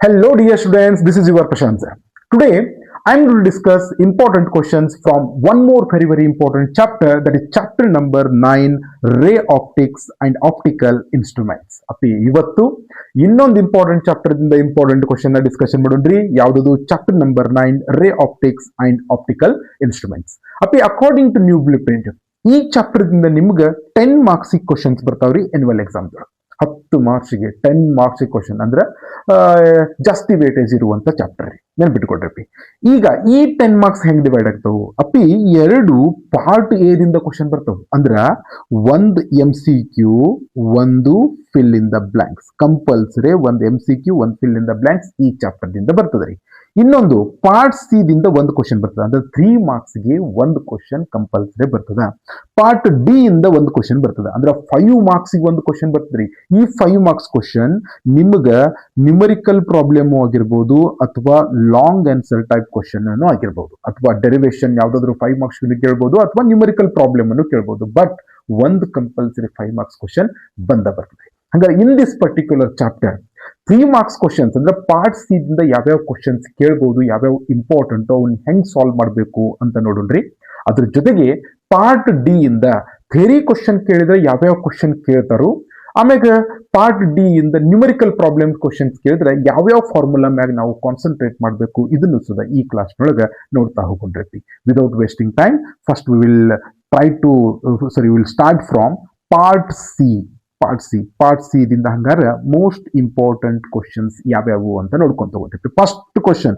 Hello dear students, this is your Prashant sir. Today I am going to discuss important questions from one more very important chapter, that is chapter number 9, ray optics and optical instruments. ಅಪ್ಪಿ ಇವತ್ತು ಇನ್ನೊಂದು important chapter ದಿಂದ important question ನ discussion ಮಾಡೋಣ್ರಿ. ಯಾವುದು? Chapter number 9, ray optics and optical instruments. ಅಪ್ಪಿ according to new blueprint ಈ chapter ದಿಂದ ನಿಮ್ಗೆ 10 ಮಾರ್ಕ್ಸ್ ಕ್ವಶನ್ಸ್ ಬರ್ತಾವ್ರಿ ಎನ್ಯುವಲ್ ಎಕ್ಸಾಮ್. 10 ಮಾರ್ಕ್ಸ್ಗೆ 10 ಮಾರ್ಕ್ಸ್ ಕ್ವಶನ್ ಅಂದ್ರೆ ಜಾಸ್ತಿ ವೇಟೇಜ್ ಇರುವಂತ ಚಾಪ್ಟರ್ ರೀ, ನೆನ್ಪಿಟ್ಕೊಡ್ರಿ. ಈಗ ಈ 10 ಮಾರ್ಕ್ಸ್ ಹೆಂಗ್ ಡಿವೈಡ್ ಆಗ್ತಾವು ಅಪ್ಪಿ? ಎರಡು ಪಾರ್ಟ್ ಎ ದಿಂದ ಕ್ವಶನ್ ಬರ್ತಾವ. ಅಂದ್ರ ಒಂದು MCQ, ಒಂದು fill in the blanks. Compulsory ಒಂದು MCQ, ಒಂದು ಫಿಲ್ ಇನ್ ದ ಬ್ಲಾಂಕ್ಸ್ ಈ ಚಾಪ್ಟರ್ ದಿಂದ ಬರ್ತದ್ರಿ. ಇನ್ನೊಂದು ಪಾರ್ಟ್ ಸಿ ದಿಂದ ಒಂದು ಕ್ವಶನ್ ಬರ್ತದ. ಅಂದ್ರೆ 3 ಮಾರ್ಕ್ಸ್ಗೆ ಒಂದು ಕ್ವಶನ್ ಕಂಪಲ್ಸರಿ ಬರ್ತದ. ಪಾರ್ಟ್ ಡಿ ಇಂದ ಒಂದು ಕ್ವಶನ್ ಬರ್ತದ. ಅಂದ್ರೆ 5 ಮಾರ್ಕ್ಸ್ಗೆ ಒಂದು ಕ್ವಶನ್ ಬರ್ತದ್ರಿ. ಈ 5 ಮಾರ್ಕ್ಸ್ ಕ್ವಶನ್ ನಿಮ್ಗ ನ್ಯೂಮರಿಕಲ್ ಪ್ರಾಬ್ಲಮ್ ಆಗಿರ್ಬೋದು, ಅಥವಾ ಲಾಂಗ್ ಆನ್ಸರ್ ಟೈಪ್ ಕ್ವಶನ್ ಅನ್ನು ಆಗಿರ್ಬೋದು, ಅಥವಾ ಡೆರಿವೇಶನ್ ಯಾವ್ದಾದ್ರು 5 ಮಾರ್ಕ್ಸ್ ಕೇಳ್ಬೋದು, ಅಥವಾ ನ್ಯೂಮರಿಕಲ್ ಪ್ರಾಬ್ಲಮ್ ಅನ್ನು ಕೇಳ್ಬೋದು. ಬಟ್ ಒಂದು ಕಂಪಲ್ಸರಿ 5 ಮಾರ್ಕ್ಸ್ ಕ್ವಶನ್ ಬರ್ತದೆ. ಹಂಗಾರೆ in this particular chapter 3 marks questions ಅಂದ್ರೆ ಪಾರ್ಟ್ ಸಿ ದಿಂದ ಯಾವ್ಯಾವ ಕ್ವಶನ್ಸ್ ಕೇಳ್ಬೋದು, ಯಾವ್ಯಾವ ಇಂಪಾರ್ಟೆಂಟ್, ಅವ್ನ ಹೆಂಗ್ ಸಾಲ್ವ್ ಮಾಡಬೇಕು ಅಂತ ನೋಡೋಣ್ರಿ. ಅದ್ರ ಜೊತೆಗೆ ಪಾರ್ಟ್ ಡಿ ಇಂದ ಥಿಯರಿ ಕ್ವಶನ್ ಕೇಳಿದ್ರೆ ಯಾವ್ಯಾವ ಕ್ವಶನ್ ಕೇಳ್ತಾರೋ, ಆಮ್ಯಾಗ ಪಾರ್ಟ್ ಡಿ ಇಂದ ನ್ಯೂಮರಿಕಲ್ ಪ್ರಾಬ್ಲಮ್ ಕ್ವಶನ್ಸ್ ಕೇಳಿದ್ರೆ ಯಾವ್ಯಾವ ಫಾರ್ಮುಲಾ ಮ್ಯಾಗ ನಾವು ಕಾನ್ಸಂಟ್ರೇಟ್ ಮಾಡಬೇಕು, ಇದನ್ನು ಸುದ ಈ ಕ್ಲಾಸ್ನೊಳಗೆ ನೋಡ್ತಾ ಹೋಗ್ರಿ. Without wasting time, first we will start from part C. Part C ದಿಂದ ಹಂಗಾರ ಮೋಸ್ಟ್ ಇಂಪಾರ್ಟೆಂಟ್ ಕ್ವಶನ್ಸ್ ಯಾವ್ಯಾವು ಅಂತ ನೋಡ್ಕೊಂತ ಹೋಗ್ತೀವಿ. First question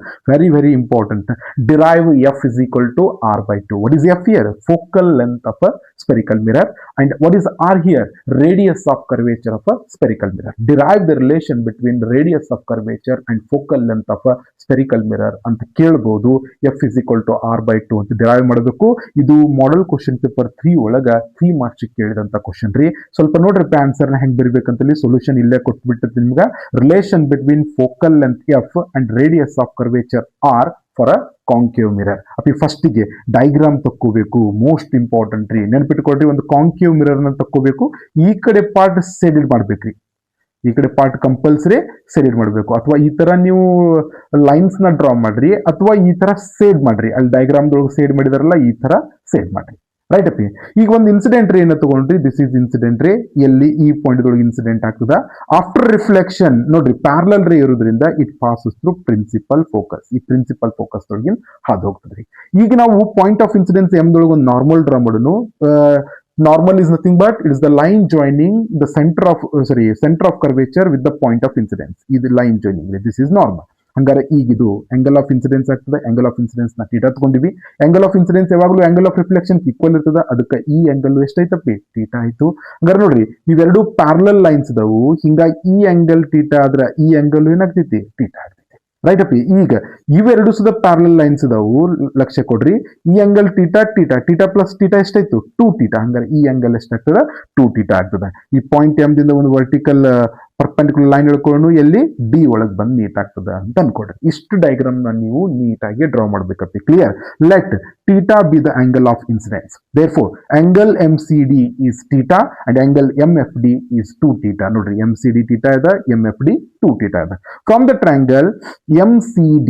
very important. Derive F is equal to R/2. What is F here? Focal length of a spherical mirror. And what is R here? Radius of curvature of a spherical mirror. Derive the relation between radius of curvature and focal length of a spherical mirror ಅಂತ ಕೇಳಬಹುದು. F is equal to R/2 ಅಂತ derive ಮಾಡಬೇಕು. ಇದು model question paper 3 ಒಳಗ 3 marks ಕೇಳಿದಂತ question ರೀ. ಸ್ವಲ್ಪ ನೋಡ್ರಿ answer ನ ಹೆಂಗ್ ಬರೀಬೇಕಂತಲ್ಲಿ ಸೊಲ್ಯೂಷನ್ ಇಲ್ಲೇ ಕೊಟ್ಬಿಟ್ಟಿರ್ತೀನಿ ನಿಮ್ಗೆ. Relation between focal length F and radius of curvature R for a concave mirror. ಅಪ್ಪಿ ಫಸ್ಟಿಗೆ ಡೈಗ್ರಾಮ್ ತಕ್ಕೋಬೇಕು, ಮೋಸ್ಟ್ ಇಂಪಾರ್ಟೆಂಟ್ ರೀ. ನೆನ್ಪಿಟ್ಕೊಳ್ರಿ, ಒಂದು ಕಾಂಕೇವ್ ಮಿರರ್ ನ ತಕ್ಕೋಬೇಕು. ಈ ಕಡೆ ಪಾರ್ಟ್ ಸೆಡೆಡ್ ಮಾಡ್ಬೇಕ್ರಿ, ಈ ಕಡೆ ಪಾರ್ಟ್ ಕಂಪಲ್ಸರಿ ಸೆಡೆಡ್ ಮಾಡಬೇಕು. ಅಥವಾ ಈ ತರ ನೀವು ಲೈನ್ಸ್ ನ ಡ್ರಾ ಮಾಡ್ರಿ, ಅಥವಾ ಈ ತರ ಸೇಡ್ ಮಾಡ್ರಿ. ಅಲ್ಲಿ ಡೈಗ್ರಾಮ್ ದೊಳಗೆ ಸೇಡ್ ಮಾಡಿದಾರಲ್ಲ, ಈ ತರ ಸೇಡ್ ಮಾಡ್ರಿ. ರೈಟ್ ಅಪ್ಪಿ. ಈಗ ಒಂದು ಇನ್ಸಿಡೆಂಟ್ ರೇ ಏನ ತಗೊಂಡ್ರಿ, ದಿಸ್ ಇಸ್ ಇನ್ಸಿಡೆಂಟ್ ರೇ. ಎಲ್ಲಿ ಈ ಪಾಯಿಂಟ್ ದೊಳಗೆ ಇನ್ಸಿಡೆಂಟ್ ಆಗ್ತದ. ಆಫ್ಟರ್ ರಿಫ್ಲೆಕ್ಷನ್ ನೋಡ್ರಿ, ಪ್ಯಾರಲಲ್ ರೇ ಇರೋದ್ರಿಂದ it passes through principal focus. ಈ ಪ್ರಿನ್ಸಿಪಲ್ ಫೋಕಸ್ ದೊಳಗಿನ ಹಾದು ಹೋಗ್ತದ್ರಿ. ಈಗ ನಾವು ಪಾಯಿಂಟ್ ಆಫ್ ಇನ್ಸಿಡೆನ್ಸ್ ಎಂ ದೊಳಗೆ ಒಂದು ನಾರ್ಮಲ್ ಡ್ರಾ ಮಾಡೋಣ. Normal is nothing but it is the line joining the center of curvature with the point of incidence. This line joining, this is normal. ಹಂಗಾರೆ ಈಗಿದು angle of incidence ಆಗ್ತದೆ. Angle of incidence ನ theta ತಗೊಂಡಿವಿ. Angle of incidence ಯಾವಾಗಲೂ angle of reflection equal ಇರ್ತದ. ಅದಕ್ಕೆ ಈ angle ಎಷ್ಟೈತಪ್ಪಿ? Theta ಆಯ್ತು. ಹಂಗಾರೆ ನೋಡ್ರಿ, ಇವೆರಡು ಪ್ಯಾರಲಲ್ ಲೈನ್ಸ್ ಇದಾವು. ಹಿಂಗಾಗಿ ಈ ಆಂಗಲ್ ಥೀಟಾ ಆದ್ರೆ ಈ ಆಂಗಲ್ ಏನಾಗ್ತೈತಿ? ಥೀಟಾ ಆಗ್ತೈತಿ. ರೈಟ್ ಅಪ್ಪಿ. ಈಗ ಇವೆರಡು ಸುದ ಪ್ಯಾರಲಲ್ ಲೈನ್ಸ್ ಇದಾವು, ಲಕ್ಷ್ಯ ಕೊಡ್ರಿ. ಈ ಆಂಗಲ್ ಥೀಟಾ ಪ್ಲಸ್ ಥೀಟಾ ಎಷ್ಟಾಯ್ತು? 2 ಥೀಟಾ. ಹಂಗಾರೆ ಈ ಆಂಗಲ್ ಎಷ್ಟಾಗ್ತದ? 2 ಥೀಟಾ ಆಗ್ತದ. ಈ ಪಾಯಿಂಟ್ ಎಂ ದಿಂದ ಒಂದು ವರ್ಟಿಕಲ್ ಪರ್ಪೆಂಡಿಕ್ಯುಲರ್ ಲೈನ್ ಹಿಡ್ಕೊಂಡು ಎಲ್ಲಿ ಡಿ ಒಳಗೆ ಬಂದು ನೀಟ್ ಆಗ್ತದ ಅಂತ ಅನ್ಕೊಡ್ರಿ. ಇಷ್ಟು ಡಯಾಗ್ರಾಮ್ ನ ನೀವು ನೀಟಾಗಿ ಡ್ರಾ ಮಾಡ್ಬೇಕಪ್ಪಿ. Clear? Let theta be the angle of incidence. Therefore angle MCD is theta and angle MFD is 2 theta. ನೋಡ್ರಿ, MCD ಥೀಟಾ ಇದೆ, MFD 2 ಥೀಟಾ ಇದೆ. From the triangle MCD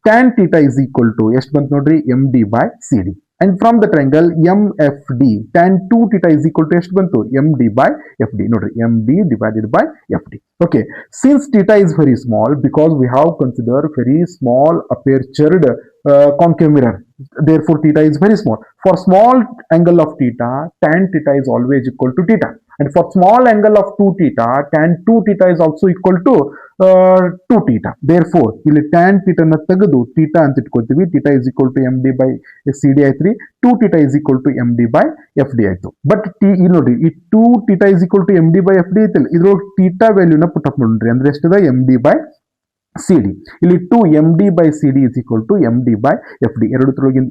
tan theta is equal to ಎಷ್ಟು ಬಂತು ನೋಡ್ರಿ? MD/CD. And from the triangle MFD tan 2 theta is equal to ಎಷ್ಟು ಬಂತು? MD/FD. ನೋಡ್ರಿ, MD divided by FD. Okay, since theta is very small, because we have considered very small apertured concave mirror, therefore theta is very small. For small angle of theta, tan theta is always equal to theta. And for small angle of 2 theta, tan 2 theta is also equal to 2 theta. Therefore, ಇಲ್ಲಿ tan theta ನ ತೆಗೆದು theta ಅಂತ ಇಟ್ಕೊಳ್ತೀವಿ. theta is equal to MD/CD ಆಯ್ತ್ರಿ. 2 theta is equal to MD/FD ಆಯ್ತು. But ಇಲ್ಲಿ ನೋಡಿ, ಈ 2 theta is equal to MD/FD ಐತಲ್ಲ, ಇದ್ರೊಳಗೆ theta ವ್ಯಾಲ್ಯೂನ ಪುಟ್ ಅಪ್ ನೋಡ್ರಿ. ಅಂದ್ರೆ ಎಷ್ಟದ? MD/CD. ಇಲ್ಲಿ 2 MD/CD is equal to MD/FD. ಎರಡು ತೊಳಗಿನ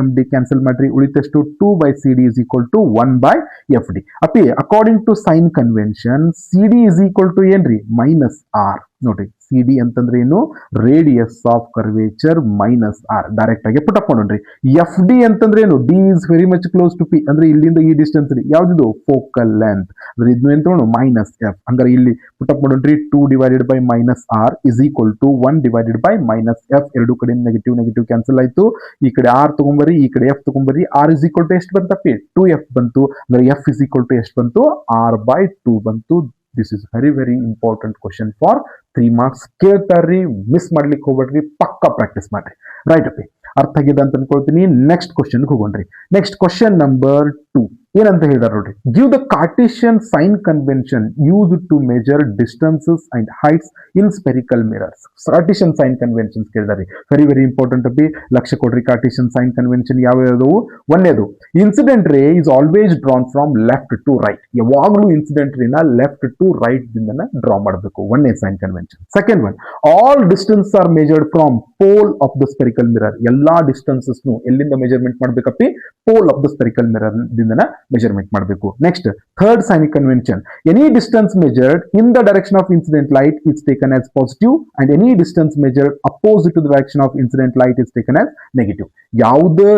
MD ಕ್ಯಾನ್ಸಲ್ ಮಾಡ್ರಿ. ಉಳಿತಷ್ಟು 2/CD is equal to 1/FD. ಅಪ್ಪಿ according to sign convention CD is equal to ಏನ್ರಿ? -R. ನೋಡ್ರಿ, ಸಿ ಡಿ ಅಂತಂದ್ರೆ ಏನು, radius of curvature minus R. Direct ಆಗಿ ಪುಟ್ ಅಪ್ ಮಾಡೋಣ್ರಿ. F D ಅಂತಂದ್ರೆ ಏನು, D is very much close to P, ಅಂದ್ರೆ ಇಲ್ಲಿಂದ ಈ ಡಿಸ್ಟೆನ್ಸ್ ಯಾವ್ದು ಫೋಕಲ್ ಲೆಂತ್, ಅಂದ್ರೆ ಇದನ್ನು ಎಂತ ಮೈನಸ್ ಎಫ್. ಹಂಗಾರೆ ಇಲ್ಲಿ ಪುಟ್ ಅಪ್ ಮಾಡೋಣ್ರಿ. 2 divided by minus r is equal to 1 divided by minus f. ಎರಡು ಕಡೆ ನೆಗೆಟಿವ್ ನೆಗೆಟಿವ್ ಕ್ಯಾನ್ಸಲ್ ಆಯ್ತು. ಈ ಕಡೆ ಆರ್ ತಗೊಂಬರಿ, ಈ ಕಡೆ ಎಫ್ ತಗೊಂಬರಿ. ಆರ್ ಇಸ್ ಈಕ್ವಲ್ ಟು ಎಷ್ಟು ಬಂತಪ್ಪಿ, 2f ಬಂತು. ಅಂದ್ರೆ ಎಫ್ ಇಸ್ ಈಕ್ವಲ್ ಟು ಎಷ್ಟು ಬಂತು, ಆರ್ ಬೈ 2 ಬಂತು. This is very very important question for 3 marks. ಕೇಳ್ತಾರ್ರಿ, ಮಿಸ್ ಮಾಡ್ಲಿಕ್ಕೆ ಹೋಗ್ಬೇಡ್ರಿ, ಪಕ್ಕಾ ಪ್ರಾಕ್ಟೀಸ್ ಮಾಡ್ರಿ. ರೈಟ್ ಅಪ್ಪಿ, ಅರ್ಥ ಆಗಿದೆ ಅಂತ ಅನ್ಕೊಳ್ತೀನಿ. ನೆಕ್ಸ್ಟ್ ಕ್ವಶನ್ ಹೋಗೋಣ್ರಿ. ನೆಕ್ಸ್ಟ್ ಕ್ವಶನ್ ನಂಬರ್ 2 ಏನಂತ ಹೇಳಿದಾರೆ ನೋಡ್ರಿ. Give the Cartesian sign convention use to measure distances and heights in spherical mirrors. Cartesian sign conventions ಕೇಳಿದಾರೆ. ವೆರಿ ವೆರಿ ಇಂಪಾರ್ಟೆಂಟ್ ಅಪ್ಪಿ, ಲಕ್ಷ ಕೊಡ್ರಿ. ಕಾರ್ಟೇಶಿಯನ್ ಸೈನ್ ಕನ್ವೆನ್ಷನ್ ಯಾವ್ಯಾವುದು? ಒಂದೇದು, incident ray is always drawn from left to right. ಯಾವಾಗಲೂ incident ರೇನ left to right ದಿಂದ draw ಮಾಡಬೇಕು. ಒಂದೇ sign convention. Second one, all distance are measured from pole of the spherical mirror. ಎಲ್ಲಾ distances ಎಲ್ಲಿಂದ measurement ಮಾಡ್ಬೇಕಪ್ಪಿ, pole of the spherical mirror ದಿಂದ measurement ಮಾಡಬೇಕು. Next third sign convention, any distance measured in the direction of incident light is taken as positive and any distance measured opposite to the direction of incident light is taken as negative. ಯಾವುದೇ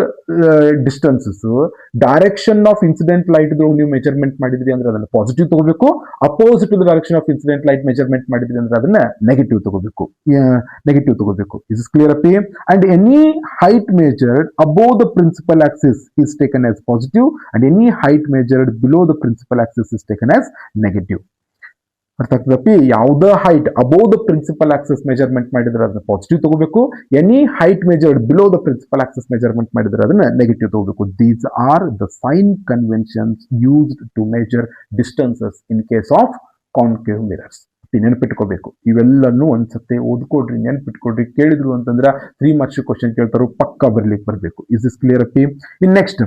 distances direction of incident light ನೀವು measurement ಮಾಡಿದ್ರಿ ಅಂದ್ರೆ ಅದನ್ನ positive ತಗೋಬೇಕು. Opposite to the direction of incident light measurement ಮಾಡಿದ್ರಿ ಅಂದ್ರೆ ಅದನ್ನ negative ತಗೋಬೇಕು. Is this clear up? And any height measured above the principal axis is taken as positive and any height measured below the principal axis is taken as negative. ಅರ್ಥ ಆಗ್ತದಪ್ಪಿ? ಯಾವುದೇ height above the principal axis measurement ಮಾಡಿದ್ರೆ ಅದನ್ನ positive ತಗೋಬೇಕು. Any height measured below the principal axis measurement ಮಾಡಿದ್ರೆ ಅದನ್ನ negative ತಗೋಬೇಕು. These are the sign conventions used to measure distances in case of concave mirrors. ನೆನಪಿಟ್ಕೋಬೇಕು. ಇವೆಲ್ಲನೂ ಒಂದ್ಸತಿ ಓದ್ಕೊಡ್ರಿ, ನೆನಪಿಟ್ಕೊಡ್ರಿ. ಕೇಳಿದ್ರು ಅಂತಂದ್ರೆ 3 ಮಾರ್ಕ್ಸ್ ಕ್ವಶನ್ ಕೇಳ್ತಾರೋ, ಪಕ್ಕ ಬರ್ಲಿಕ್ಕೆ ಬರಬೇಕು. ಇಸ್ ದಿಸ್ ಕ್ಲಿಯರ್ ಅಪ್ಪಿ? In next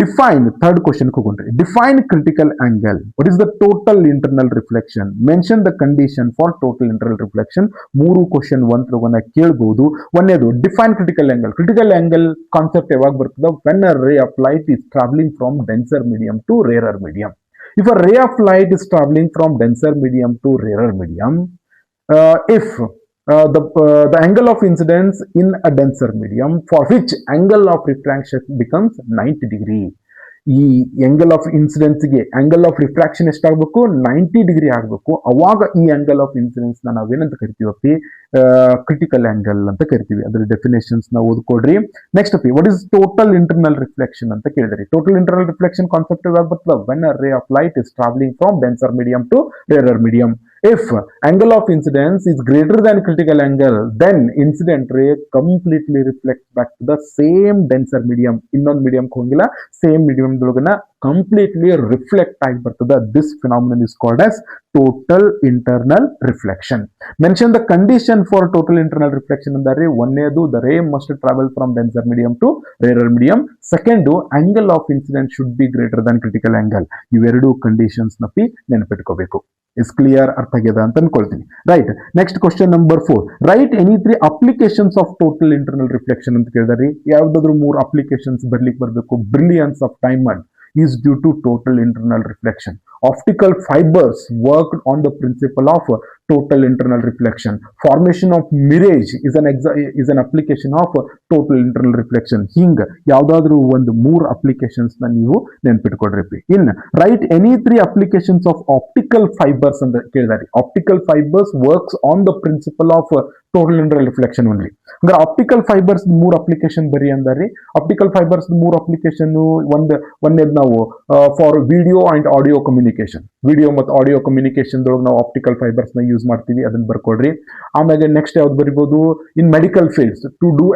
define, third question ಹೋಗೋಣ್ರಿ. Define critical angle. What is the total internal reflection? Mention the condition for total internal reflection. 3 question ಒಂದ್ರೊಂದ ಕೇಳಬಹುದು. ಒಂದೇದು define critical angle. Critical angle concept ಯಾವಾಗ ಬರ್ತದ? When a ray of light is travelling from denser medium to rarer medium. If a ray of light is traveling from denser medium to rarer medium, if the angle of incidence in a denser medium for which angle of refraction becomes 90 degree. ಈ angle of incidence ಗೆ angle of refraction ಎಷ್ಟಾಗಬೇಕು? 90 degree ಆಗಬೇಕು. ಅವಾಗ ಈ angle of incidence ನಾವೇನಂತ ಕರಿತೀವಪ್ಪಿ? Critical angle ಅಂತ ಕರಿತೀವಿ. ಅದ್ರ definitions ನ ಓದ್ಕೊಡ್ರಿ. ನೆಕ್ಸ್ಟ್ ಅಪ್ಪಿ, what is total internal reflection ಅಂತ ಕೇಳಿದ್ರಿ. ಟೋಟಲ್ ಇಂಟರ್ನಲ್ ರಿಫ್ಲೆಕ್ಷನ್ ಕಾನ್ಸೆಪ್ಟ್ ಯಾವಾಗ ಬರ್ತದ? When a ray of light is travelling from denser medium to rarer medium. If angle of incidence is greater than critical angle, then incident ray completely reflects back to the same denser medium. ಇನ್ನೊಂದು medium ಹೋಗಿಲ್ಲ, same medium ದೊಳಗನ completely reflect ಆಗಿ ಬರ್ತದ. This phenomenon is called as total internal reflection. Mention the condition for total internal reflection ಅಂದರೆ ಒಂದೇದು, the ray must travel from denser medium to rarer medium. Second, angle of incidence should be greater than critical angle. ಇವೆರಡು conditions ನಪ್ಪಿ ನೆನಪಿಟ್ಕೋಬೇಕು. Is clear? ಅರ್ಥ ಆಗ್ಯದ ಅಂತ ಅನ್ಕೊಳ್ತೀನಿ. Right. Next question number 4. Right any 3 applications of total internal reflection ಅಂತ ಕೇಳಿದಾರೆ. ಯಾವ್ದಾದ್ರು 3 ಅಪ್ಲಿಕೇಶನ್ಸ್ ಬರ್ಲಿಕ್ಕೆ ಬರಬೇಕು. Brilliance of diamond is due to total internal reflection. Optical fibers worked on the principle of total internal reflection. Formation of mirage is an application of total internal reflection. ಹಿಂಗ ಯಾವ್ದಾದ್ರು ಒಂದು 3 applications ನ ನೀವು ನೆನಪಿಟ್ಕೊಡ್ರಿ. In right any 3 applications of optical fibres ಅಂತ ಕೇಳಿದಾರೆ. Optical fibres works on the principle of total internal reflection only. ಅಂದ್ರೆ optical fibres 3 application ಬರಿ ಅಂದಾರಿ. ಆಪ್ಟಿಕಲ್ ಫೈಬರ್ಸ್ 3 ಅಪ್ಲಿಕೇಶನ್ ಒಂದೇದ್ ನಾವು for video and audio communication. Video ಮತ್ತು ಆಡಿಯೋ ಕಮ್ಯುನಿಕೇಶನ್ ದೊಳಗೆ ನಾವು ಆಪ್ಟಿಕಲ್ ಫೈಬರ್ಸ್ ನ ಯೂಸ್ ಮಾಡ್ತೀವಿ. ಅದನ್ನ ಬರ್ಕೊಡ್ರಿ. ಆಮೇಲೆ ನೆಕ್ಸ್ಟ್ ಯಾವ್ದು ಬರಿಬಹುದು? In medical fields to do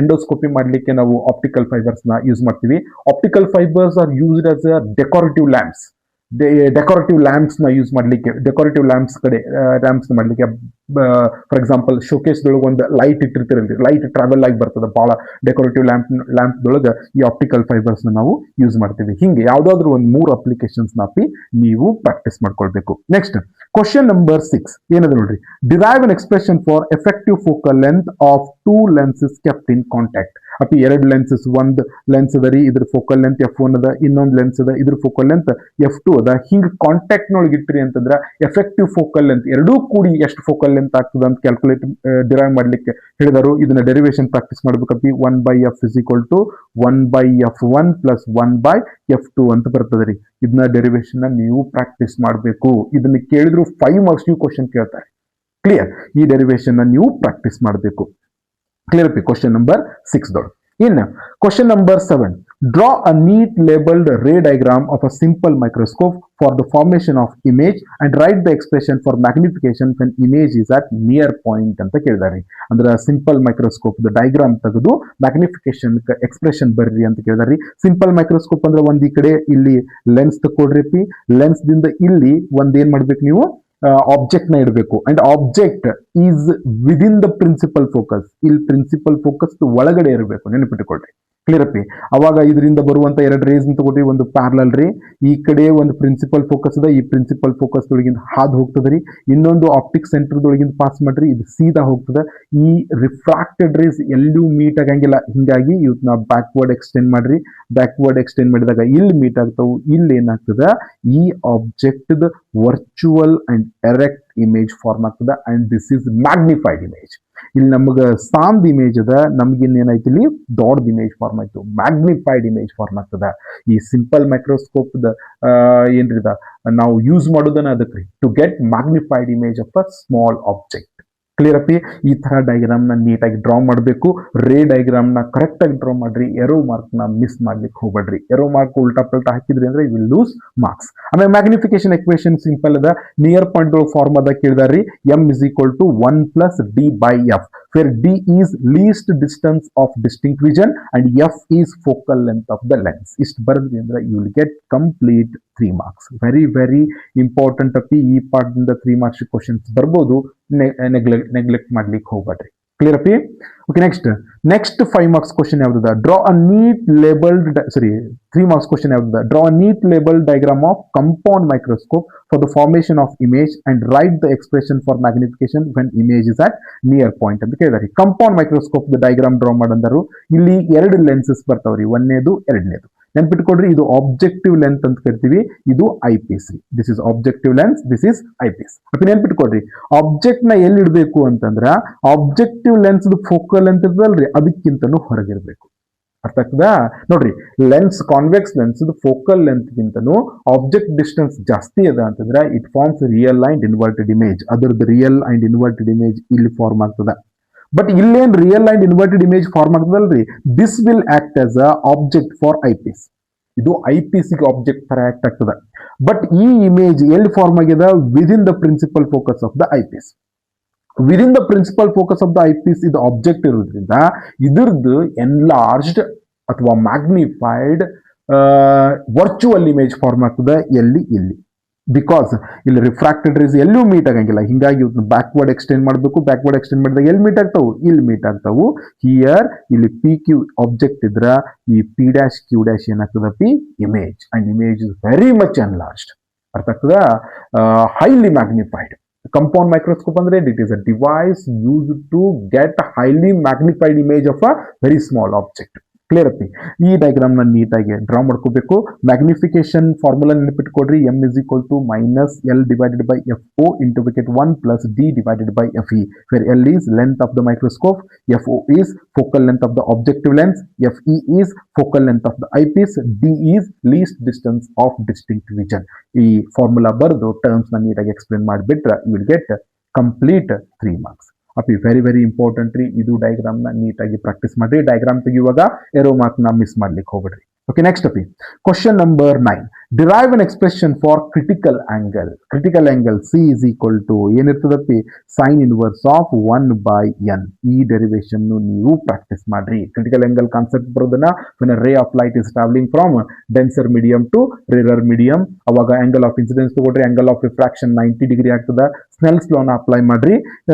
endoscopy ಮಾಡ್ಲಿಕ್ಕೆ ನಾವು ಆಪ್ಟಿಕಲ್ ಫೈಬರ್ಸ್ ನ ಯೂಸ್ ಮಾಡ್ತೀವಿ. Optical fibres are used as decorative lamps. Decorative lamps ನ ಯೂಸ್ ಮಾಡ್ಲಿಕ್ಕೆ, ಡೆಕೋರೇಟಿವ್ ಲ್ಯಾಂಪ್ಸ್ ಮಾಡ್ಲಿಕ್ಕೆ ಫಾರ್ ಎಕ್ಸಾಂಪಲ್ ಶೋಕೇಸ್ ದೊಳಗೆ ಒಂದು ಲೈಟ್ ಇಟ್ಟಿರ್ತಿರಲ್ರಿ, ಲೈಟ್ ಟ್ರಾವೆಲ್ ಆಗಿ ಬರ್ತದೆ ಬಹಳ. ಡೆಕೋರೇಟಿವ್ ಲ್ಯಾಂಪ್ ದೊಳಗೆ ಈ ಆಪ್ಟಿಕಲ್ ಫೈಬರ್ಸ್ ನ ನಾವು ಯೂಸ್ ಮಾಡ್ತೀವಿ. ಹಿಂಗೆ ಯಾವ್ದಾದ್ರು ಒಂದು 3 ಅಪ್ಲಿಕೇಶನ್ಸ್ ನಾಪಿ ನೀವು ಪ್ರಾಕ್ಟೀಸ್ ಮಾಡ್ಕೊಳ್ಬೇಕು. ನೆಕ್ಸ್ಟ್ ಕ್ವಶನ್ ನಂಬರ್ 6 ಏನದ ನೋಡ್ರಿ. Derive an expression for effective focal length of 2 lenses kept in contact. ಅಪ್ಪಿ 2 ಲೆನ್ಸಸ್, ಒಂದು ಲೆನ್ಸ್ ಅದ ರೀ, ಇದ್ರ ಫೋಕಲ್ ಲೆಂತ್ F1 ಅದ, ಇನ್ನೊಂದು ಲೆನ್ಸ್ ಅದ, ಇದ್ರ ಫೋಕಲ್ ಲೆಂತ್ F2 ಅದ. ಹಿಂಗ ಕಾಂಟ್ಯಾಕ್ಟ್ ನೊಳಗೆ ಇಟ್ರಿ ಅಂತಂದ್ರ ಎಫೆಕ್ಟಿವ್ ಫೋಕಲ್ ಲೆಂತ್ ಎರಡೂ ಕೂಡಿ ಎಷ್ಟು ಫೋಕಲ್ ಲೆಂತ್ ಆಗ್ತದೆ ಅಂತ ಕ್ಯಾಲ್ಕುಲೇಟ್ ಡಿರೈವ್ ಮಾಡ್ಲಿಕ್ಕೆ ಹೇಳಿದರು. ಇದನ್ನ ಡೆರಿವೇಶನ್ ಪ್ರಾಕ್ಟೀಸ್ ಮಾಡ್ಬೇಕಪ್ಪಿ. 1/f is equal to 1/f1 plus 1/f2 ಅಂತ ಬರ್ತದೆ ರೀ. ಇದನ್ನ ಡೆರಿವೇಶನ್ ನೀವು ಪ್ರಾಕ್ಟೀಸ್ ಮಾಡಬೇಕು. ಇದನ್ನ ಕೇಳಿದ್ರು 5 ಮಾರ್ಕ್ಸ್ ನೀವು ಕ್ವಶನ್ ಕೇಳ್ತಾರೆ. ಕ್ಲಿಯರ್? ಈ ಡೆರಿವೇಶನ್ ನೀವು ಪ್ರಾಕ್ಟೀಸ್ ಮಾಡಬೇಕು. ಕ್ಲಿಯರ್ ಅಪ್ಪಿ? ಕ್ವಶನ್ ನಂಬರ್ 6 ದೊಳಗೆ. ಇನ್ನು question number 7, draw a neat labeled ray diagram of a simple microscope for the formation of image and write the expression for magnification when image is at near point ಅಂತ ಕೇಳಿದಾರೆ. ಅಂದ್ರೆ simple microscope diagram ತೆಗೆದು magnification expression ಬರ್ರಿ ಅಂತ ಕೇಳಿದಾರೆ. Simple microscope ಅಂದ್ರೆ ಒಂದ್ ಈ ಕಡೆ ಇಲ್ಲಿ ಲೆನ್ಸ್ ತಕೊಡ್ರಿ. ಲೆನ್ಸ್ ದಿಂದ ಇಲ್ಲಿ ಒಂದ್ ಏನ್ ಮಾಡ್ಬೇಕು ನೀವು, ಆಬ್ಜೆಕ್ಟ್ ನ ಇಡಬೇಕು. And object is within the principal focus. ಇಲ್ಲಿ ಪ್ರಿನ್ಸಿಪಲ್ ಫೋಕಸ್ ಒಳಗಡೆ ಇರಬೇಕು, ನೆನಪಿಟ್ಟುಕೊಳ್ರಿ. ಕ್ಲಿಯರ್ ಅಪ್ಪಿ? ಅವಾಗ ಇದರಿಂದ ಬರುವಂತ 2 ರೇಸ್ ತಗೊಳ್ರಿ. ಒಂದು ಪ್ಯಾರಲಲ್ ರೇ, ಈ ಕಡೆ ಒಂದು ಪ್ರಿನ್ಸಿಪಲ್ ಫೋಕಸ್ ಅದ, ಈ ಪ್ರಿನ್ಸಿಪಲ್ ಫೋಕಸ್ ದೊಳಗಿಂದ ಹಾದು ಹೋಗ್ತದ್ರಿ. ಇನ್ನೊಂದು ಆಪ್ಟಿಕ್ ಸೆಂಟರ್ ದೊಳಗಿಂದ ಪಾಸ್ ಮಾಡ್ರಿ, ಇದು ಸೀದಾ ಹೋಗ್ತದೆ. ಈ ರಿಫ್ರಾಕ್ಟೆಡ್ ರೇಸ್ ಎಲ್ಲೂ ಮೀಟ್ ಆಗಂಗಿಲ್ಲ. ಹಿಂಗಾಗಿ ಇವನ್ನ ಬ್ಯಾಕ್ವರ್ಡ್ ಎಕ್ಸ್ಟೆಂಡ್ ಮಾಡ್ರಿ. ಬ್ಯಾಕ್ವರ್ಡ್ ಎಕ್ಸ್ಟೆಂಡ್ ಮಾಡಿದಾಗ ಇಲ್ಲಿ ಮೀಟ್ ಆಗ್ತಾವು. ಇಲ್ಲಿ ಏನಾಗ್ತದ, ಈ object virtual and erect image form ಆಗ್ತದ. And this is magnified image. ಇಲ್ಲಿ ನಮ್ಗೆ ಸಾಮ್ದ್ ಇಮೇಜ್ ಅದ, ನಮ್ಗೆ ಏನಾಯ್ತು ಇಲ್ಲಿ ದೊಡ್ಡ ಇಮೇಜ್ ಫಾರ್ಮ್ ಆಯ್ತು, ಮ್ಯಾಗ್ನಿಫೈಡ್ ಇಮೇಜ್ ಫಾರ್ಮ್ ಆಗ್ತದ. ಈ ಸಿಂಪಲ್ ಮೈಕ್ರೋಸ್ಕೋಪ್ ಏನ್ರಿ ನಾವು ಯೂಸ್ ಮಾಡೋದನ್ನ ಅದಕ್ಕೆ to get magnified image of a small object. Clear ಅಪ್ಪಿ? ಈ ತರ ಡಯಾಗ್ರಾಮ್ ನ ನೀಟಾಗಿ ಡ್ರಾ ಮಾಡಬೇಕು. ರೇ ಡಯಾಗ್ರಾಮ್ ನ ಕರೆಕ್ಟ್ ಆಗಿ ಡ್ರಾ ಮಾಡ್ರಿ. ಎರೋ ಮಾರ್ಕ್ ನ ಮಿಸ್ ಮಾಡ್ಲಿಕ್ಕೆ ಹೋಗ್ಬೇಡ್ರಿ. ಎರೋ ಮಾರ್ಕ್ ಉಲ್ಟಾ ಪಲ್ಟಾ ಹಾಕಿದ್ರಿ ಅಂದ್ರೆ ಯು ವಿಲ್ ಲೂಸ್ ಮಾರ್ಕ್ಸ್. ಆಮೇಲೆ ಮ್ಯಾಗ್ನಿಫಿಕೇಶನ್ ಎಕ್ವೇಶನ್ ಸಿಂಪಲ್ ಅದ. ನಿಯರ್ ಪಾಯಿಂಟ್ ಫಾರ್ಮ್ ಅದ ಕೇಳಿದಾರ್ರಿ. m is equal to 1 plus d by f, where d is least distance of distinct vision and f is focal length of the lens. ಇಷ್ಟು ಬರೆದ್ರಿ ಅಂದ್ರೆ you will get complete 3 marks. Very very important ಅಪ್ಪಿ. ಈ part ಇಂದ 3 marks questions ಬರ್ಬೋದು. Neglect ಮಾಡ್ಲಿಕ್ಕೆ ಹೋಗ್ಬೇಡ್ರಿ. Clear ಅಪ್ಪಿ? Okay, next 5 marks question ಯಾವ್ದದ? Draw a neat labelled 3 marks question ಯಾವ್ದದ? Draw a neat labelled diagram of compound microscope for the formation of image and write the expression for magnification when image is at near point ಅಂತ ಕೇಳಿದಾರೆ. Compound microscope diagram draw ಮಾಡಂದರು. ಇಲ್ಲಿ 2 lenses ಬರ್ತಾವ್ರಿ, 1ನೇದು 2ನೇದು. ನೆನ್ಪಿಟ್ಕೊಡ್ರಿ, ಇದು objective length ಅಂತ ಕರಿತೀವಿ, ಇದು eyepiece. This is objective lens, this is eyepiece. ನೆನ್ಪಿಟ್ಕೊಡ್ರಿ, object ನ ಎಲ್ಲಿ ಇಡಬೇಕು ಅಂತಂದ್ರ ಆಬ್ಜೆಕ್ಟಿವ್ ಲೆನ್ಸ್ ಫೋಕಲ್ ಲೆಂತ್ ಇರ್ತದಲ್ರಿ, ಅದಕ್ಕಿಂತನೂ ಹೊರಗಿರ್ಬೇಕು. ಅರ್ಥ ಆಗ್ತದಾ? ನೋಡ್ರಿ, lens convex lens focal length ಗಿಂತನೂ ಆಬ್ಜೆಕ್ಟ್ ಡಿಸ್ಟೆನ್ಸ್ ಜಾಸ್ತಿ ಅದ ಅಂತಂದ್ರೆ it forms real and inverted image. ಅದರದ್ದು ರಿಯಲ್ ಅಂಡ್ ಇನ್ವರ್ಟೆಡ್ ಇಮೇಜ್ ಇಲ್ಲಿ ಫಾರ್ಮ್ ಆಗ್ತದ. ಬಟ್ ಇಲ್ಲೇನ್ real and inverted image form ಆಗ್ತದಲ್ರಿ, this will act as a object for I piece. ಇದು ಐ ಪೀಸ್ ಆಬ್ಜೆಕ್ಟ್ ತರ ಆಕ್ಟ್ ಆಗ್ತದ. ಬಟ್ ಈ image ಎಲ್ಲಿ ಫಾರ್ಮ್ ಆಗ್ಯದ? Within the principal focus of the eyepiece. Within the principal focus of the eyepiece ಇದು object ಇರೋದ್ರಿಂದ ಇದ್ರದ್ದು enlarged ಅಥವಾ ಮ್ಯಾಗ್ನಿಫೈಡ್ ವರ್ಚುವಲ್ ಇಮೇಜ್ ಫಾರ್ಮ್ ಆಗ್ತದೆ. ಇಲ್ಲಿ ಬಿಕಾಸ್ ಇಲ್ಲಿ ರಿಫ್ರಾಕ್ಟೆಡ್ ರೇಸ್ ಎಲ್ಲೂ ಮೀಟ್ ಆಗಂಗಿಲ್ಲ. ಹಿಂಗಾಗಿ ಬ್ಯಾಕ್ವರ್ಡ್ ಎಕ್ಸ್ಟೆಂಡ್ ಮಾಡಬೇಕು. ಬ್ಯಾಕ್ವರ್ಡ್ ಎಕ್ಸ್ಟೆಂಡ್ ಮಾಡಿದಾಗ ಎಲ್ಲಿ ಮೀಟ್ ಆಗ್ತಾವು? ಇಲ್ಲಿ ಮೀಟ್ ಆಗ್ತಾವು. ಹಿಯರ್ ಇಲ್ಲಿ ಪಿ ಕ್ಯೂ ಆಬ್ಜೆಕ್ಟ್ ಇದ್ರ ಈ ಪಿ ಡ್ಯಾಶ್ ಕ್ಯೂ ಡ್ಯಾಶ್ ಏನಾಗ್ತದ? P image. And image is very much enlarged. ಅರ್ಥ ಆಗ್ತದ? Highly magnified. ಕಂಪೌಂಡ್ ಮೈಕ್ರೋಸ್ಕೋಪ್ ಅಂದ್ರೆ it is a device used to get highly magnified image of a very small object. Clear ಅಪ್ಪಿ? ಈ diagram ನ ನೀಟಾಗಿ draw ಮಾಡ್ಕೋಬೇಕು. Magnification formula ನೆನಪಿಟ್ಕೊಡ್ರಿ. m is equal to -l divided by fo into bracket 1 plus d divided by fe, where l is length of the microscope, fo is focal length of the objective lens, fe is focal length of the eyepiece, d is least distance of distinct vision. ಈ formula ಬರೆದು terms ನ ನೀಟಾಗಿ explain ಮಾಡಿಬಿಟ್ರೆ you will get complete 3 marks. ಅಪ್ಪಿ very very important ರೀ. ಇದು diagram ನ ನೀಟಾಗಿ ಪ್ರಾಕ್ಟೀಸ್ ಮಾಡ್ರಿ. ಡಯಾಗ್ರಾಮ್ ತೆಗೆಯುವಾಗ ಏರೋ ಮಾರ್ಕ್ ನ ಮಿಸ್ ಮಾಡ್ಲಿಕ್ಕೆ ಹೋಗ್ಬೇಡ್ರಿ. ಓಕೆ, ನೆಕ್ಸ್ಟ್ ಅಪ್ಪಿ question number 9. Derive an expression for critical angle. Critical angle C is equal to ಏನಿರ್ತದಪ್ಪಿ? Sine inverse of 1/n. ಈ ಡೆರಿವೇಶನ್ ನೀವು ಪ್ರಾಕ್ಟೀಸ್ ಮಾಡ್ರಿ. ಕ್ರಿಟಿಕಲ್ ಆಂಗಲ್ ಕಾನ್ಸೆಪ್ಟ್ ಬರೋದನ್ನ when a ray of light is traveling from denser medium to rarer medium, ಅವಾಗ angle of incidence ತಗೊಳ್ರಿ. Angle of refraction 90 degree ಆಗ್ತದ. ಸ್ನೆಲ್ಸ್ ಲಾ ನ apply ಮಾಡ್ರಿ.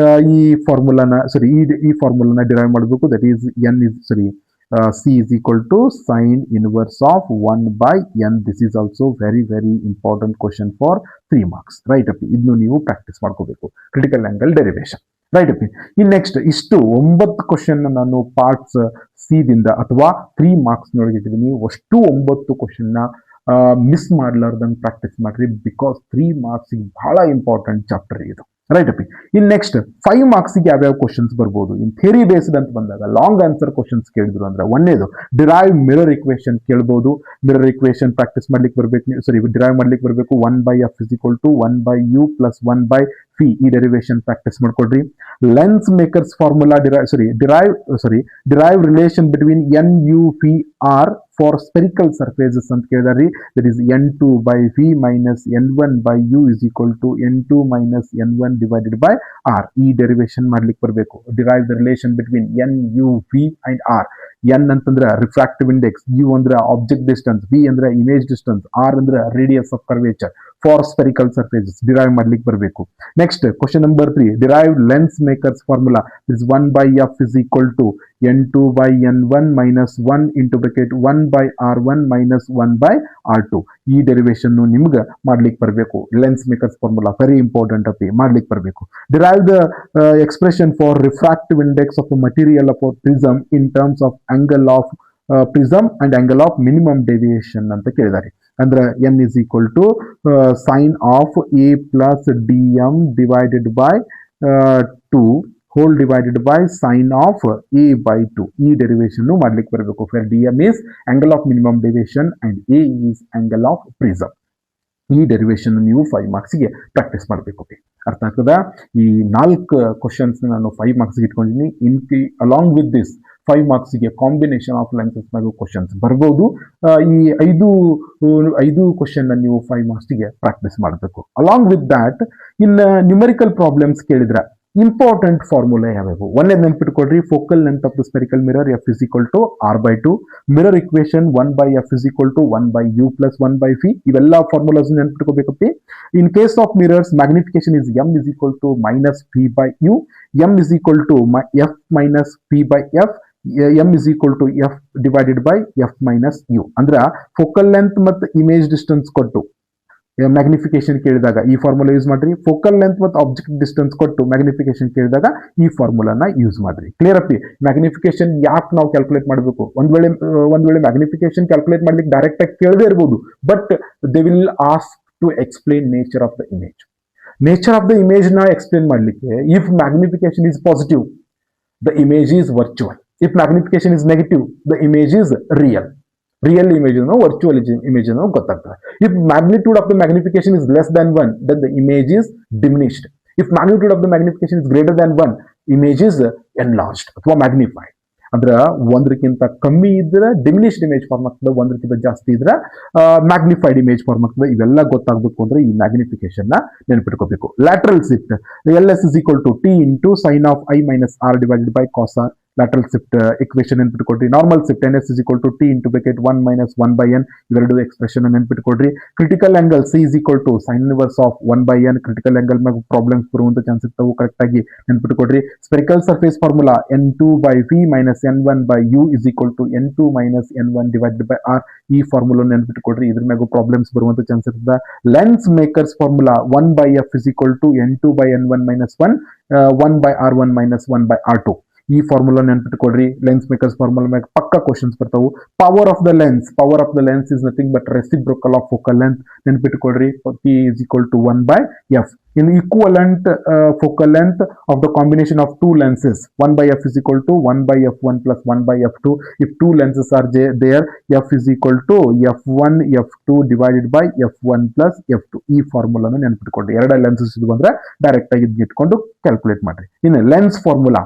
ಈ ಫಾರ್ಮುಲಾನ ಡಿರೈವ್ ಮಾಡಬೇಕು. That is C is equal to sine inverse of 1/n. This is also very very important question for 3 marks. Right ಅಪ್ಪಿ? ಇದನ್ನು ನೀವು ಪ್ರಾಕ್ಟೀಸ್ ಮಾಡ್ಕೋಬೇಕು. Critical angle derivation. ರೈಟ್ ಅಪ್ಪಿ? ಇನ್ ನೆಕ್ಸ್ಟ್ ಇಷ್ಟು 9 ಕ್ವಶನ್ ನಾನು ಪಾರ್ಟ್ಸ್ ಸಿ ದಿಂದ ಅಥವಾ 3 marks ನೋಡಿದ್ದೀನಿ. ಅಷ್ಟು 9 ಕ್ವಶನ್ ನ ಮಿಸ್ ಮಾಡ್ಲಾರ್ದಂಗೆ ಪ್ರಾಕ್ಟೀಸ್ ಮಾಡ್ರಿ. ಬಿಕಾಸ್ 3 marks ಬಹಳ ಇಂಪಾರ್ಟೆಂಟ್ ಚಾಪ್ಟರ್ ಇದು. ರೈಟ್ ಅಪ್ಪಿ. ಇನ್ ನೆಕ್ಸ್ಟ್ 5 ಮಾರ್ಕ್ಸ್ಗೆ ಯಾವ್ಯಾವ ಕ್ವಶನ್ಸ್ ಬರ್ಬೋದು ಇನ್ ಥಿಯರಿ ಬೇಸ್ಡ್ ಅಂತ ಬಂದಾಗ ಲಾಂಗ್ ಆನ್ಸರ್ ಕ್ವಶನ್ಸ್ ಕೇಳಿದ್ರು ಅಂದ್ರೆ ಒಂದೇದು ಡಿರೈವ್ ಮಿರರ್ ಇಕ್ವೇಶನ್ ಕೇಳ್ಬೋದು. ಮಿರರ್ ಇಕ್ವೇಶನ್ ಪ್ರಾಕ್ಟೀಸ್ ಮಾಡ್ಲಿಕ್ಕೆ ಬರಬೇಕು, ಡಿರೈವ್ ಮಾಡ್ಲಿಕ್ಕೆ ಬರಬೇಕು. 1/f = 1/u + 1/phi ಈ ಡೆರಿವೇಶನ್ ಪ್ರಾಕ್ಟೀಸ್ ಮಾಡ್ಕೊಡ್ರಿ. Lens makers formula derive relation between n, u, phi, r for spherical surfaces ಅಂತ ಕೇಳಿದಾರಿ. That is n2/v - n1/u = n2 - n1 / r. ಈ ಡೆರಿವೇಶನ್ ಮಾಡ್ಲಿಕ್ಕೆ ಬರಬೇಕು. Derive the relation between n, u, v and r. n ಅಂತಂದ್ರೆ refractive index, u ಅಂದ್ರೆ object distance, v ಅಂದ್ರೆ image distance, r ಅಂದ್ರೆ radius of curvature for spherical surfaces derive ಮಾಡ್ಲಿಕ್ಕೆ ಬರಬೇಕು. Next question number 3 derive lens makers formula is 1/f = n2/n1 - 1 into bracket 1/r1 - 1/r2. ಈ derivation ನಿಮ್ಗೆ ಮಾಡ್ಲಿಕ್ಕೆ ಬರಬೇಕು. Lens makers formula very important ಅಪ್ಪಿ, ಮಾಡ್ಲಿಕ್ಕೆ ಬರಬೇಕು. Derive the expression for refractive index of material of prism in terms of angle of prism and angle of minimum deviation ಅಂತ ಕೇಳಿದ್ದಾರೆ. ಅಂದ್ರೆ n is equal to sin of a plus dm divided by 2 whole divided by sin of a by 2. ಈ derivation ಮಾಡ್ಲಿಕ್ಕೆ ಬರಬೇಕು. where dm is angle of minimum deviation and a is angle of prism. ಈ derivation ನೀವು 5 ಮಾರ್ಕ್ಸ್ಗೆ practice ಮಾಡಬೇಕು. ಅರ್ಥ ಆಗ್ತದ? ಈ 4 ಕ್ವಶನ್ಸ್ ನಾನು 5 ಮಾರ್ಕ್ಸ್ಗೆ ಇಟ್ಕೊಂಡಿದ್ದೀನಿ. ಅಲಾಂಗ್ ವಿತ್ ದಿಸ್ 5 ಮಾರ್ಕ್ಸ್ಗೆ ಕಾಂಬಿನೇಷನ್ ಆಫ್ ಲೆನ್ಸಸ್ ಮ್ಯಾಗು ಕ್ವಶನ್ಸ್ ಬರ್ಬೋದು. ಈ 5 ಕ್ವಶನ್ ನೀವು 5 ಮಾರ್ಕ್ಸ್ಗೆ ಪ್ರಾಕ್ಟೀಸ್ ಮಾಡಬೇಕು. Along with that in numerical problems ಕೇಳಿದ್ರೆ ಇಂಪಾರ್ಟೆಂಟ್ ಫಾರ್ಮುಲಾ ಯಾವ್ಯಾವು ಒಂದೇ ನೆನ್ಪಿಟ್ಕೊಡ್ರಿ. Focal length of the spherical mirror f = r/2. Mirror equation 1/f = 1/u + 1/phi. ಇವೆಲ್ಲ ಫಾರ್ಮುಲಾಸ್ ನೆನ್ಪಿಟ್ಕೋಬೇಕಪ್ಪಿ. In case of mirrors magnification is m = -p/u, m = f - p/f, m = f divided by f - u. ಅಂದ್ರೆ focal length ಮತ್ತು image distance ಕೊಟ್ಟು magnification ಕೇಳಿದಾಗ ಈ formula use ಮಾಡ್ರಿ. Focal length ಮತ್ತು object distance ಕೊಟ್ಟು ಮ್ಯಾಗ್ನಿಫಿಕೇಶನ್ ಕೇಳಿದಾಗ ಈ ಫಾರ್ಮುಲಾನ ಯೂಸ್ ಮಾಡ್ರಿ. ಕ್ಲಿಯರ್ ಅಪ್ಪಿ? ಮ್ಯಾಗ್ನಿಫಿಕೇಶನ್ ಯಾಕೆ ನಾವು ಕ್ಯಾಲ್ಕುಲೇಟ್ ಮಾಡಬೇಕು? ಒಂದ್ ವೇಳೆ ಮ್ಯಾಗ್ನಿಫಿಕೇಶನ್ ಕ್ಯಾಲ್ಕುಲೇಟ್ ಮಾಡ್ಲಿಕ್ಕೆ ಡೈರೆಕ್ಟ್ ಆಗಿ ಕೇಳದೇ ಇರಬಹುದು, but they will ask to explain nature of the image. Nature of the image ನ ಎಕ್ಸ್ಪ್ಲೇನ್ ಮಾಡ್ಲಿಕ್ಕೆ if magnification is positive the image is virtual. If magnification is negative the image is real. Real image virtual image ಗೊತ್ತಾಗ್ತದೆ. If magnitude of the magnification is less than 1 then the image is diminished. If magnitude of the magnification is greater than 1 image is enlarged ಅಥವಾ magnified. ಅಂದ್ರೆ ಒಂದಕ್ಕಿಂತ ಕಮ್ಮಿ ಇದ್ರೆ diminished image form ಆಗ್ತದೆ, ಒಂದಕ್ಕಿಂತ ಜಾಸ್ತಿ ಇದ್ರೆ ಮ್ಯಾಗ್ನಿಫೈಡ್ ಇಮೇಜ್ ಫಾರ್ಮ್ ಆಗ್ತದೆ. ಇವೆಲ್ಲ ಗೊತ್ತಾಗಬೇಕು ಅಂದ್ರೆ ಈ ಮ್ಯಾಗ್ನಿಫಿಕೇಶನ್ ನ ನೆನಪಿಟ್ಕೋಬೇಕು. Lateral shift ls = t × sin of i - r divided by cos r. Lateral shift equation ನೆನ್ಪಿಟ್ಕೊಡ್ರಿ. Normal shift ns = t × bracket 1 - 1/n. ಇವೆರಡು ಎಕ್ಸ್ಪ್ರೆಷನ್ ನೆನ್ಪಿಟ್ಕೊಡ್ರಿ. Critical angle c = sin inverse of 1/n. Critical angle ಮ್ಯಾಗ problems ಬರುವಂತ chance ಇರ್ತಾವು, correct ಆಗಿ ನೆನ್ಪಿಟ್ಕೊಡ್ರಿ. Spherical surface formula n2/v - n1/u = n2 - n1 / r. ಈ formula ನೆನ್ಪಿಟ್ಕೊಡ್ರಿ. ಇದ್ರ ಮ್ಯಾಗ ಪ್ರಾಬ್ಲಮ್ಸ್ ಬರುವಂತ ಚಾನ್ಸ್ ಇರ್ತದೆ. Lens makers formula 1/f = n2/n1 - 1 1/r1 - 1/r2. ಈ ಫಾರ್ಮುಲಾ ನೆನ್ಪಿಟ್ಕೊಡ್ರಿ. ಲೆನ್ಸ್ ಮೇಕರ್ಸ್ ಫಾರ್ಮುಲಾ ಮ್ಯಾಗ ಪಕ್ಕ ಕ್ವಶನ್ಸ್ ಬರ್ತಾವು. Power of the lens is nothing but reciprocal of focal length. ನೆನ್ಪಿಟ್ಕೊಡ್ರಿ. p = 1/f. In equivalent focal length of the combination of two lenses 1/f = 1/f1 + 1/f2. If two lenses are there f = f1 f2 divided by f1 + f2. ಈ ಫಾರ್ಮುಲಾನ ನೆನ್ಪಿಟ್ಕೊಡ್ರಿ. ಎರಡು lenses ಇದು ಬಂದ್ರೆ direct ಆಗಿ ಇಟ್ಕೊಂಡು calculate ಮಾಡ್ರಿ. ಇನ್ನು lens formula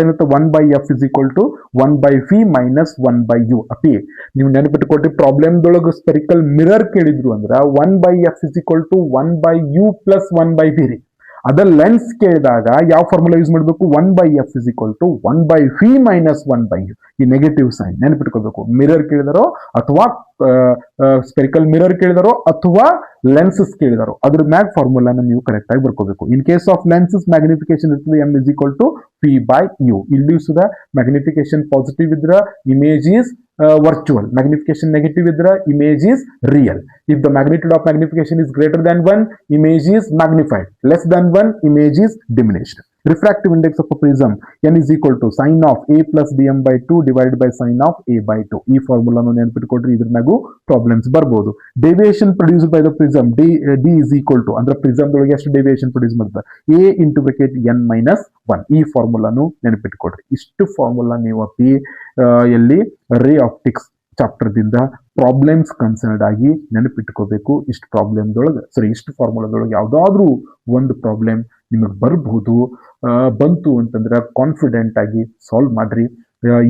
ಏನಿರುತ್ತೆ 1/f = 1/phi - 1/u. ಅಪ್ಪಿ ನೀವು ನೆನಪಿಟ್ಕೊಟ್ರಿ. ಪ್ರಾಬ್ಲಮ್ದೊಳಗೆ ಸ್ಪೆರಿಕಲ್ ಮಿರರ್ ಕೇಳಿದ್ರು ಅಂದ್ರೆ 1/f = 1/u + 1/phi ರೀ. ಅದ ಲೆನ್ಸ್ ಕೇಳಿದಾಗ ಯಾವ ಫಾರ್ಮುಲಾ ಯೂಸ್ ಮಾಡಬೇಕು? 1/f = 1/phi - 1/u. ಈ ನೆಗೆಟಿವ್ ಸೈನ್ ನೆನಪಿಟ್ಕೋಬೇಕು. ಮಿರರ್ ಕೇಳಿದಾರೋ ಅಥವಾ ಸ್ಪೆರಿಕಲ್ ಮಿರರ್ ಕೇಳಿದಾರೋ ಅಥವಾ ಲೆನ್ಸಸ್ ಕೇಳಿದಾರೋ ಅದ್ರ ಮ್ಯಾಗ್ ಫಾರ್ಮುಲಾನ ನೀವು ಕರೆಕ್ಟ್ ಆಗಿ ಬರ್ಕೋಬೇಕು. In case of lenses magnification ಇರ್ತದೆ m = p/u. ಇಲ್ಲಿ ಸುದ ಮ್ಯಾಗ್ನಿಫಿಕೇಶನ್ ಪಾಸಿಟಿವ್ ಇದ್ರೆ image is virtual. Magnification negative idra image is real. If the magnitude of magnification is greater than 1 image is magnified, less than 1 image is diminished. refractive index of a prism n is equal to sin of a plus dm by 2 divided by sin of a by 2. ಈ ಫಾರ್ಮುಲಾನು ನೆನಪಿಟ್ಕೊಡ್ರಿ, ಇದ್ರನಾಗೂ problems ಬರ್ಬೋದು. Deviation produced by the prism D is equal to ಅಂದ್ರೆ prism ದೊಳಗೆ ಎಷ್ಟು deviation produce ಮಾಡ್ತಾರೆ, A into bracket N minus 1. ಈ ಫಾರ್ಮುಲಾನು ನೆನಪಿಟ್ಕೊಡ್ರಿ. ಇಷ್ಟು ಫಾರ್ಮುಲಾ ನೀವು ಪಿ ಎಲ್ಲಿ ರೇ ಆಪ್ಟಿಕ್ಸ್ ಚಾಪ್ಟರ್ ದಿಂದ ಪ್ರಾಬ್ಲಮ್ಸ್ ಕನ್ಸರ್ನ್ಡ್ ಆಗಿ ನೆನಪಿಟ್ಕೋಬೇಕು. ಇಷ್ಟು ಇಷ್ಟು ಫಾರ್ಮುಲಾದೊಳಗೆ ಯಾವ್ದಾದ್ರೂ ಒಂದು ಪ್ರಾಬ್ಲಮ್ ನಿಮಗೆ ಬರಬಹುದು. ಬಂತು ಅಂತಂದ್ರೆ ಕಾನ್ಫಿಡೆಂಟ್ ಆಗಿ ಸಾಲ್ವ್ ಮಾಡ್ರಿ.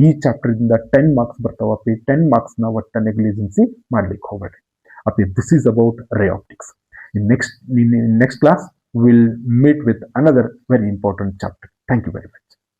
ಈ ಚಾಪ್ಟರ್ ದಿಂದ 10 ಮಾರ್ಕ್ಸ್ ಬರ್ತಾವ. 10 ಮಾರ್ಕ್ಸ್ ನ ಒಟ್ಟ ನೆಗ್ಲಿಜೆನ್ಸಿ ಮಾಡ್ಲಿಕ್ಕೆ ಹೋಗಬೇಡಿ. ದಿಸ್ ಈಸ್ ಅಬೌಟ್ ರೇ optics. In next class we'll meet with another very important chapter. Thank you very much.